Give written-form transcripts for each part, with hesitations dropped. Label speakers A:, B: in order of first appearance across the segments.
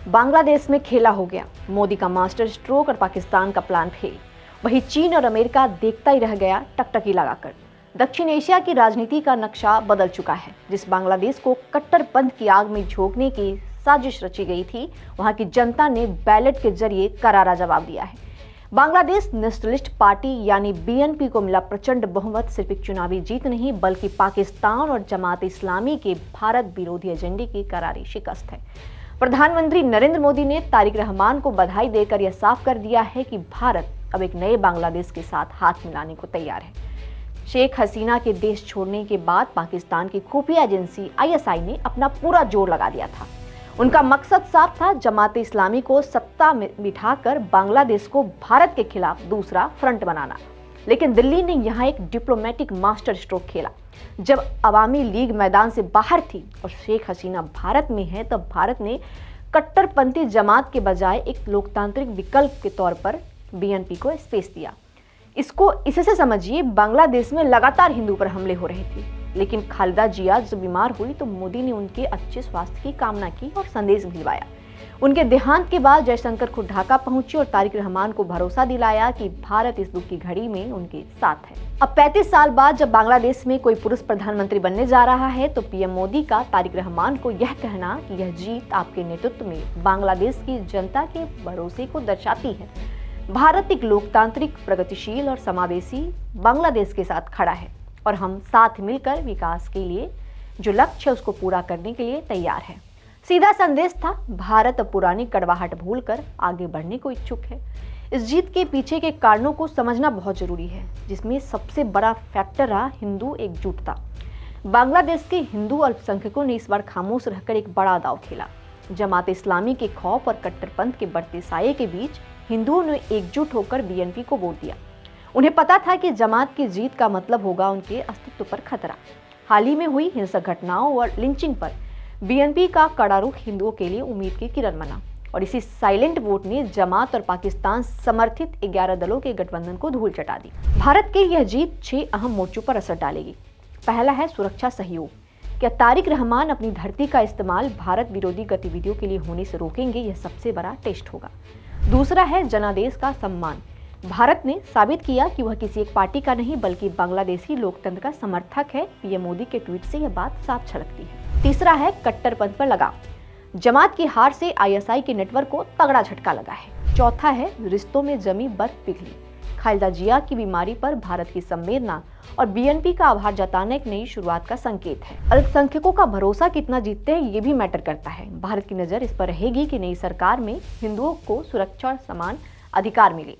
A: बांग्लादेश में खेला हो गया, मोदी का मास्टर स्ट्रोक और पाकिस्तान का प्लान फेल। वहीं चीन और अमेरिका देखता ही रह गया टकटकी लगाकर। दक्षिण एशिया की राजनीति का नक्शा बदल चुका है। जिस बांग्लादेश को कट्टरपंथ की आग में झोंकने की साजिश रची गई थी, वहां की जनता ने बैलेट के जरिए करारा जवाब दिया है। बांग्लादेश नेशनलिस्ट पार्टी यानी बीएनपी को मिला प्रचंड बहुमत सिर्फ एक चुनावी जीत नहीं, बल्कि पाकिस्तान और जमात इस्लामी के भारत विरोधी एजेंडे की करारी शिकस्त है। प्रधानमंत्री नरेंद्र मोदी ने तारिक रहमान को बधाई देकर यह साफ कर दिया है कि भारत अब एक नए बांग्लादेश के साथ हाथ मिलाने को तैयार है। शेख हसीना के देश छोड़ने के बाद पाकिस्तान की खुफिया एजेंसी आईएसआई ने अपना पूरा जोर लगा दिया था। उनका मकसद साफ था, जमात इस्लामी को सत्ता में बिठाकर बांग्लादेश को भारत के खिलाफ दूसरा फ्रंट बनाना। लेकिन दिल्ली ने यहाँ एक डिप्लोमेटिक मास्टर स्ट्रोक खेला। जब अवामी लीग मैदान से बाहर थी और शेख हसीना भारत में है, तब भारत ने कट्टरपंथी जमात के बजाय एक लोकतांत्रिक विकल्प के तौर पर बीएनपी को स्पेस दिया। इससे समझिए, बांग्लादेश में लगातार हिंदू पर हमले हो रहे थे, लेकिन खालिदा जिया जब बीमार हुई तो मोदी ने उनके अच्छे स्वास्थ्य की कामना की और संदेश भिजवाया। उनके देहांत के बाद जयशंकर खुद ढाका पहुंचे और तारिक रहमान को भरोसा दिलाया कि भारत इस दुख की घड़ी में उनके साथ है। अब 35 साल बाद जब बांग्लादेश में कोई पुरुष प्रधानमंत्री बनने जा रहा है, तो पीएम मोदी का तारिक रहमान को यह कहना कि यह जीत आपके नेतृत्व में बांग्लादेश की जनता के भरोसे को दर्शाती है। भारत एक लोकतांत्रिक, प्रगतिशील और समावेशी बांग्लादेश के साथ खड़ा है और हम साथ मिलकर विकास के लिए जो लक्ष्य है उसको पूरा करने के लिए तैयार है। सीधा संदेश था, भारत अब पुरानी कड़वाहट भूलकर आगे बढ़ने को इच्छुक है। इस जीत के पीछे के कारणों को समझना बहुत जरूरी है, जिसमें सबसे बड़ा फैक्टर रहा हिंदू एकजुटता। बांग्लादेश के हिंदू अल्पसंख्यकों ने इस बार खामोश रहकर एक बड़ा दांव खेला। जमात इस्लामी के खौफ और कट्टरपंथ के बढ़ते साये के बीच हिंदुओं ने एकजुट होकर बीएनपी को वोट दिया। उन्हें पता था कि जमात की जीत का मतलब होगा उनके अस्तित्व पर खतरा। हाल ही में हुई हिंसक घटनाओं और लिंचिंग पर बीएनपी का कड़ा रुख हिंदुओं के लिए उम्मीद की किरण बना और इसी साइलेंट वोट ने जमात और पाकिस्तान समर्थित 11 दलों के गठबंधन को धूल चटा दी। भारत की यह जीत 6 अहम मोर्चों पर असर डालेगी। पहला है सुरक्षा सहयोग। क्या तारिक रहमान अपनी धरती का इस्तेमाल भारत विरोधी गतिविधियों के लिए होने से रोकेंगे? यह सबसे बड़ा टेस्ट होगा। दूसरा है जनादेश का सम्मान। भारत ने साबित किया कि वह किसी एक पार्टी का नहीं, बल्कि बांग्लादेशी लोकतंत्र का समर्थक है। पीएम मोदी के ट्वीट से यह बात साफ झलकती है। तीसरा है कट्टरपंथ पर लगाम। जमात की हार से आईएसआई के नेटवर्क को तगड़ा झटका लगा है। चौथा है रिश्तों में जमी बर्फ पिघली। खालिदा जिया की बीमारी पर भारत की संवेदना और बीएनपी का आभार जताना एक नई शुरुआत का संकेत है। अल्पसंख्यकों का भरोसा कितना जीतते हैं, ये भी मैटर करता है। भारत की नजर इस पर रहेगी कि नई सरकार में हिंदुओं को सुरक्षा और समान अधिकार मिले।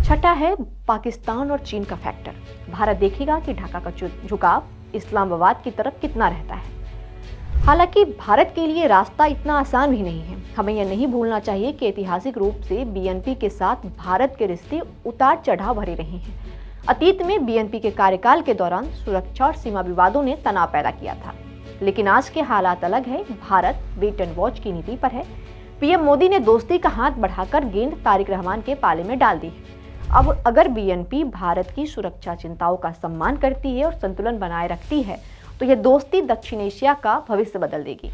A: छठा है पाकिस्तान और चीन का फैक्टर। भारत देखेगा कि ढाका का झुकाव इस्लामाबाद की तरफ कितना रहता है। हालांकि भारत के लिए रास्ता इतना आसान भी नहीं है। हमें यह नहीं भूलना चाहिए कि ऐतिहासिक रूप से बीएनपी के साथ भारत के रिश्ते उतार चढ़ाव भरे रहे हैं। अतीत में बीएनपी के कार्यकाल के दौरान सुरक्षा और सीमा विवादों ने तनाव पैदा किया था, लेकिन आज के हालात अलग है। भारत वेट एंड वॉच की नीति पर है। पीएम मोदी ने दोस्ती का हाथ बढ़ाकर गेंद तारिक रहमान के पाले में डाल दी है। अब अगर बीएनपी भारत की सुरक्षा चिंताओं का सम्मान करती है और संतुलन बनाए रखती है, तो यह दोस्ती दक्षिण एशिया का भविष्य बदल देगी।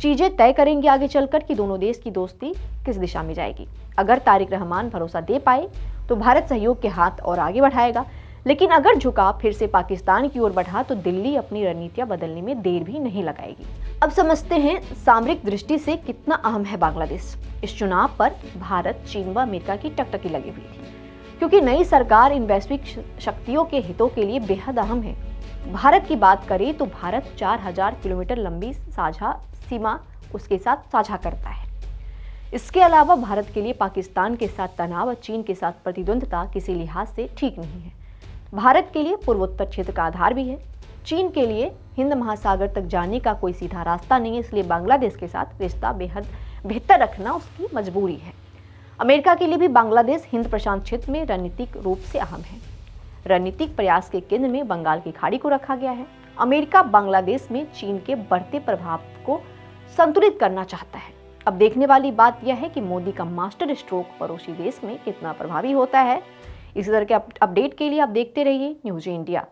A: चीजें तय करेंगी आगे चलकर कि दोनों देश की दोस्ती किस दिशा में जाएगी। अगर तारिक रहमान भरोसा दे पाए तो भारत सहयोग के हाथ और आगे बढ़ाएगा, लेकिन अगर झुकाव फिर से पाकिस्तान की ओर बढ़ा तो दिल्ली अपनी रणनीतियां बदलने में देर भी नहीं लगाएगी। अब समझते हैं सामरिक दृष्टि से कितना अहम है बांग्लादेश। इस चुनाव पर भारत, चीन व अमेरिका की टकटकी लगी हुई थी, क्योंकि नई सरकार इन वैश्विक शक्तियों के हितों के लिए बेहद अहम है। भारत की बात करें तो भारत 4000 किलोमीटर लंबी साझा सीमा उसके साथ साझा करता है। इसके अलावा भारत के लिए पाकिस्तान के साथ तनाव और चीन के साथ प्रतिद्वंद्विता किसी लिहाज से ठीक नहीं है। भारत के लिए पूर्वोत्तर क्षेत्र का आधार भी है। चीन के लिए हिंद महासागर तक जाने का कोई सीधा रास्ता नहीं है, इसलिए बांग्लादेश के साथ रिश्ता बेहद बेहतर रखना उसकी मजबूरी है। अमेरिका के लिए भी बांग्लादेश हिंद प्रशांत क्षेत्र में रणनीतिक रूप से अहम है। रणनीतिक प्रयास के केंद्र में बंगाल की खाड़ी को रखा गया है। अमेरिका बांग्लादेश में चीन के बढ़ते प्रभाव को संतुलित करना चाहता है। अब देखने वाली बात यह है कि मोदी का मास्टर स्ट्रोक पड़ोसी देश में कितना प्रभावी होता है। इसी तरह के अपडेट के लिए आप देखते रहिए न्यूज़ इंडिया।